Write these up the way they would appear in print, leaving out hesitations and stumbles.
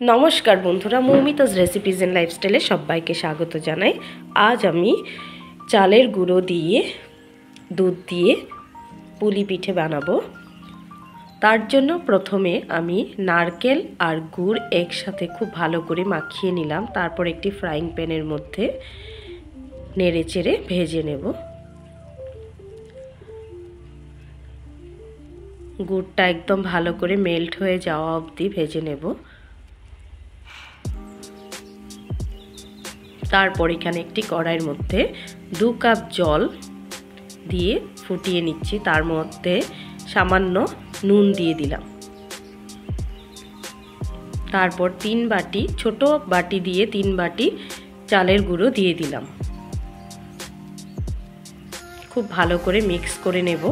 নমস্কার বন্ধুরা, Moumita's recipes and লাইফস্টাইলে সবাইকে স্বাগত জানাই। আজ আমি চালের গুঁড়ো দিয়ে দুধ দিয়ে পুলি পিঠে বানাবো। তার জন্য প্রথমে আমি নারকেল আর গুড় একসাথে খুব ভালো করে মাখিয়ে নিলাম। তারপর একটি ফ্রাইং প্যানের মধ্যে নেড়ে চেড়ে ভেজে নেব। গুড়টা একদম ভালো করে মেল্ট হয়ে যাওয়া অবধি ভেজে নেব। তারপর এখানে একটি কড়াইয়ের মধ্যে 2 কাপ জল দিয়ে ফুটিয়ে নিচ্ছি। তার মধ্যে সামান্য নুন দিয়ে দিলাম। তারপর 3 বাটি, ছোট বাটি দিয়ে 3 বাটি চালের গুঁড়ো দিয়ে দিলাম। খুব ভালো করে মিক্স করে নেব।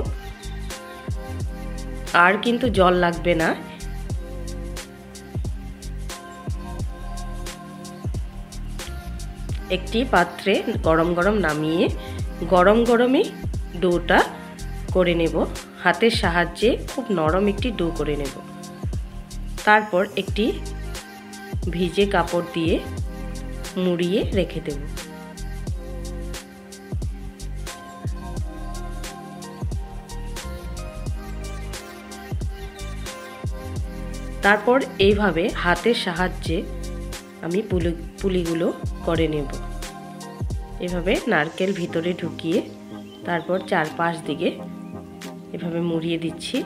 আর কিন্তু জল লাগবে না। একটি পাত্রে গরম গরম নামিয়ে গরম গরমই ডোটা করে নেব। হাতের সাহায্যে খুব নরম একটি ডো করে নেব। তারপর একটি ভিজে কাপড় দিয়ে মুড়িয়ে রেখে দেব। তারপর এইভাবে হাতের সাহায্যে আমি পুলিগুলো করে নেব। এভাবে নারকেল ভিতরে ঢুকিয়ে তারপর চারপাশ দিকে এভাবে মুড়িয়ে দিচ্ছি।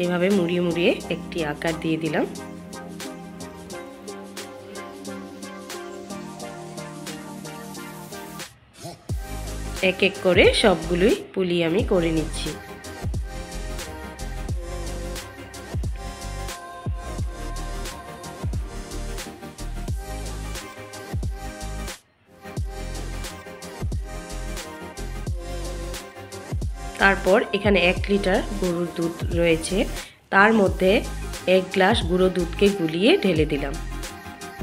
এভাবে মুড়িয়ে মুড়িয়ে একটি আকার দিয়ে দিলাম। এক এক করে সবগুলোই পুলি আমি করে নিচ্ছি। তারপর এখানে 1 লিটার গরুর দুধ রয়েছে। তার মধ্যে 1 গ্লাস গুঁড়ো দুধকে গুলিয়ে ঢেলে দিলাম।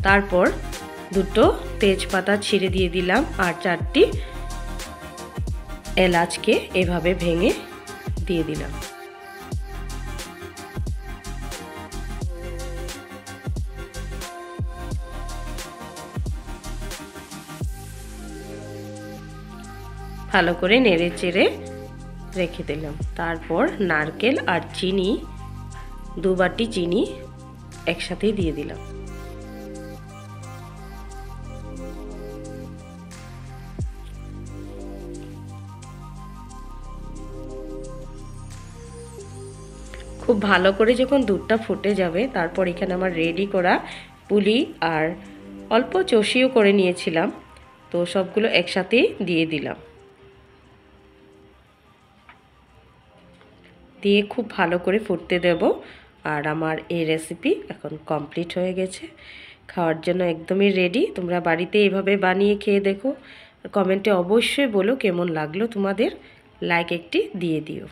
তারপর 2টো তেজপাতা ছিঁড়ে দিয়ে দিলাম আর 4টি এলাচকে এভাবে ভেঙে দিয়ে দিলাম। ভালো করে নেড়ে চেড়ে রেখে দিলাম। তারপর নারকেল আর চিনি, 2 বাটি চিনি একসাথেই দিয়ে দিলাম। খুব ভালো করে যখন দুধটা ফুটে যাবে, তারপর এখানে আমার রেডি করা পুলি আর অল্প চষিও করে নিয়েছিলাম, তো সবগুলো একসাথেই দিয়ে দিলাম। দিয়ে খুব ভালো করে ফুটতে দেব। আর আমার এই রেসিপি এখন কমপ্লিট হয়ে গেছে। খাওয়ার জন্য একদমই রেডি। তোমরা বাড়িতে এইভাবে বানিয়ে খেয়ে দেখো। কমেন্টে অবশ্যই বলো কেমন লাগলো তোমাদের। লাইক একটি দিয়ে দিও।